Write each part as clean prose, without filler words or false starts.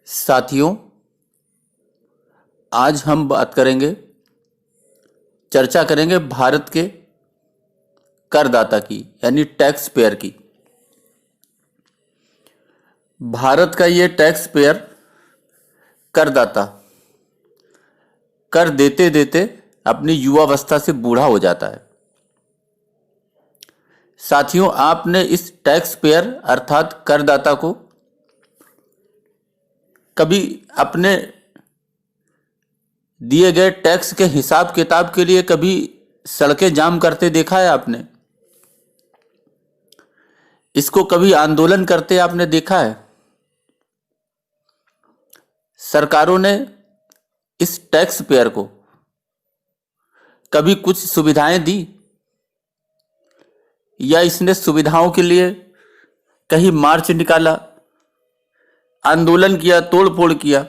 साथियों, आज हम चर्चा करेंगे भारत के करदाता की, यानी टैक्स पेयर की। भारत का ये टैक्स पेयर करदाता कर देते देते अपनी युवावस्था से बूढ़ा हो जाता है। साथियों, आपने इस टैक्स पेयर अर्थात करदाता को कभी अपने दिए गए टैक्स के हिसाब किताब के लिए कभी सड़कें जाम करते देखा है आपने? इसको कभी आंदोलन करते आपने देखा है? सरकारों ने इस टैक्स पेयर को कभी कुछ सुविधाएं दी, या इसने सुविधाओं के लिए कहीं मार्च निकाला, आंदोलन किया, तोड़फोड़ किया?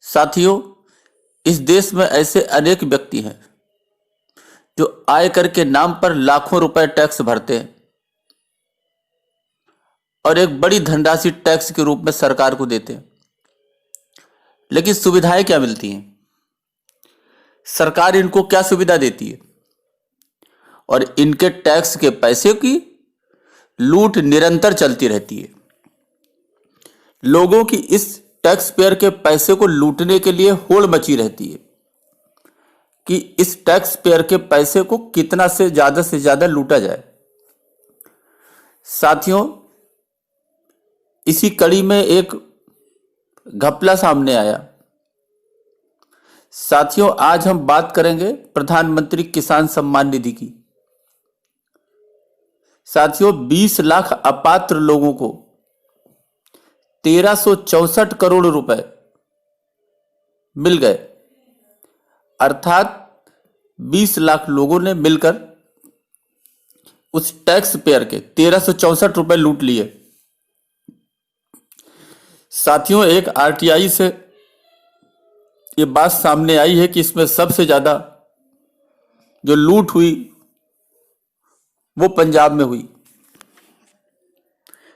साथियों, इस देश में ऐसे अनेक व्यक्ति हैं जो आयकर के नाम पर लाखों रुपए टैक्स भरते हैं और एक बड़ी धनराशि टैक्स के रूप में सरकार को देते हैं। लेकिन सुविधाएं क्या मिलती हैं? सरकार इनको क्या सुविधा देती है? और इनके टैक्स के पैसे की लूट निरंतर चलती रहती है। लोगों की इस टैक्स पेयर के पैसे को लूटने के लिए होड़ मची रहती है कि इस टैक्स पेयर के पैसे को कितना से ज्यादा लूटा जाए। साथियों, इसी कड़ी में एक घपला सामने आया। साथियों, आज हम बात करेंगे प्रधानमंत्री किसान सम्मान निधि की। साथियों, 20 लाख अपात्र लोगों को 1364 करोड़ रुपए मिल गए, अर्थात 20 लाख लोगों ने मिलकर उस टैक्स पेयर के 1364 रुपए लूट लिए। साथियों, एक आरटीआई से ये बात सामने आई है कि इसमें सबसे ज्यादा जो लूट हुई वो पंजाब में हुई।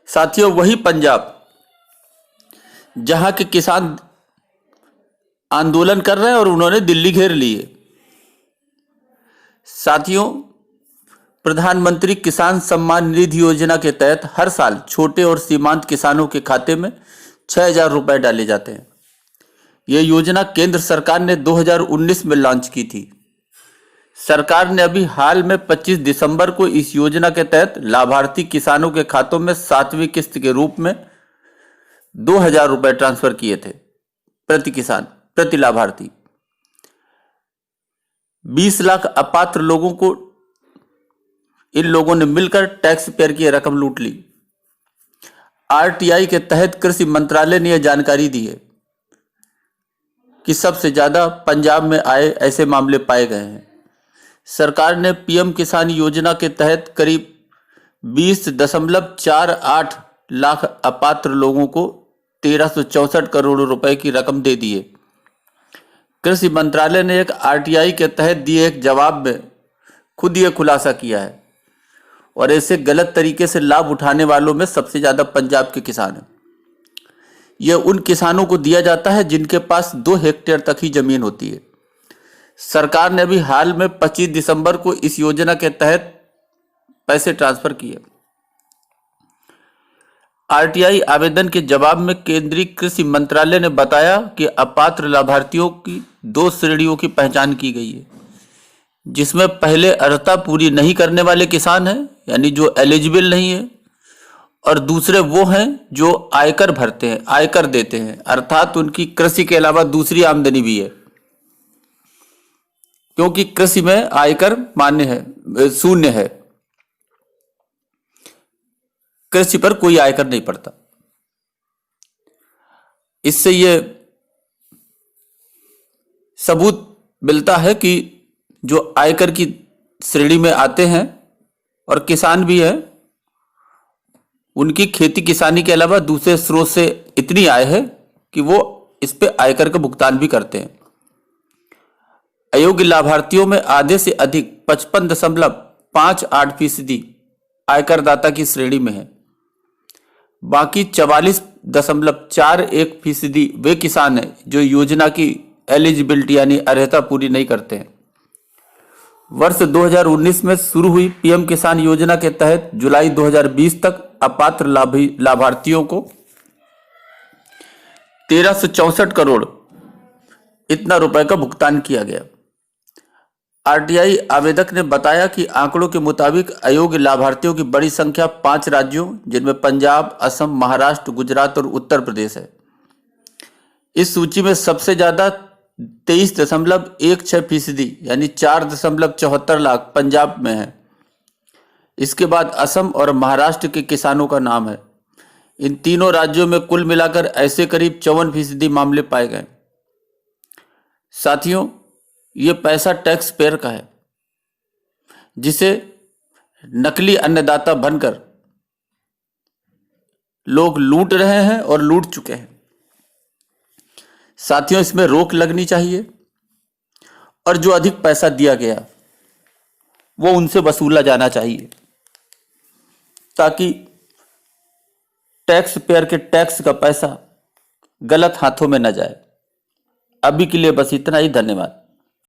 साथियों, वही पंजाब जहां के किसान आंदोलन कर रहे हैं और उन्होंने दिल्ली घेर ली है। साथियों, प्रधानमंत्री किसान सम्मान निधि योजना के तहत हर साल छोटे और सीमांत किसानों के खाते में 6,000 रुपए डाले जाते हैं। यह योजना केंद्र सरकार ने 2019 में लॉन्च की थी। सरकार ने अभी हाल में 25 दिसंबर को इस योजना के तहत लाभार्थी किसानों के खातों में 7वीं किस्त के रूप में 2,000 रुपए ट्रांसफर किए थे प्रति किसान, प्रति लाभार्थी। 20 लाख अपात्र लोगों को इन लोगों ने मिलकर टैक्स पेयर की रकम लूट ली। आरटीआई के तहत कृषि मंत्रालय ने यह जानकारी दी है कि सबसे ज्यादा पंजाब में आए ऐसे मामले पाए गए हैं। सरकार ने पीएम किसान योजना के तहत करीब 20.48 लाख अपात्र लोगों को 1364 करोड़ रुपए की रकम दे दी है। कृषि मंत्रालय ने एक आरटीआई के तहत दिए एक जवाब में खुद यह खुलासा किया है, और ऐसे गलत तरीके से लाभ उठाने वालों में सबसे ज्यादा पंजाब के किसान हैं। यह उन किसानों को दिया जाता है जिनके पास 2 हेक्टेयर तक ही जमीन होती है। सरकार ने अभी हाल में 25 दिसंबर को इस योजना के तहत पैसे ट्रांसफर किए। आरटीआई आवेदन के जवाब में केंद्रीय कृषि मंत्रालय ने बताया कि अपात्र लाभार्थियों की 2 श्रेणियों की पहचान की गई है, जिसमें पहले अर्हता पूरी नहीं करने वाले किसान हैं, यानी जो एलिजिबल नहीं है, और दूसरे वो हैं जो आयकर भरते हैं, आयकर देते हैं, अर्थात उनकी कृषि के अलावा दूसरी आमदनी भी है, क्योंकि कृषि में आयकर मान्य है, शून्य है। कृषि पर कोई आयकर नहीं पड़ता। इससे ये सबूत मिलता है कि जो आयकर की श्रेणी में आते हैं और किसान भी हैं, उनकी खेती किसानी के अलावा दूसरे स्रोत से इतनी आय है कि वो इस पे आयकर का भुगतान भी करते हैं। अयोग्य लाभार्थियों में आधे से अधिक 55.58% आयकरदाता की श्रेणी में है। बाकी 22.41% वे किसान हैं जो योजना की एलिजिबिलिटी यानी अर्हता पूरी नहीं करते हैं। वर्ष 2019 में शुरू हुई पीएम किसान योजना के तहत जुलाई 2020 तक अपात्र लाभार्थियों को 1364 करोड़ इतना रुपए का भुगतान किया गया। आरटीआई आवेदक ने बताया कि आंकड़ों के मुताबिक अयोग्य लाभार्थियों की बड़ी संख्या 5 राज्यों जिनमें पंजाब, असम, महाराष्ट्र, गुजरात और उत्तर प्रदेश है। इस सूची में सबसे ज्यादा 23.16% यानी 4.74 लाख पंजाब में है। इसके बाद असम और महाराष्ट्र के किसानों का नाम है। इन तीनों राज्यों में कुल मिलाकर ऐसे करीब 54% मामले पाए गए। साथियों, ये पैसा टैक्स पेयर का है जिसे नकली अन्नदाता बनकर लोग लूट रहे हैं और लूट चुके हैं। साथियों, इसमें रोक लगनी चाहिए और जो अधिक पैसा दिया गया वो उनसे वसूला जाना चाहिए ताकि टैक्स पेयर के टैक्स का पैसा गलत हाथों में न जाए। अभी के लिए बस इतना ही। धन्यवाद।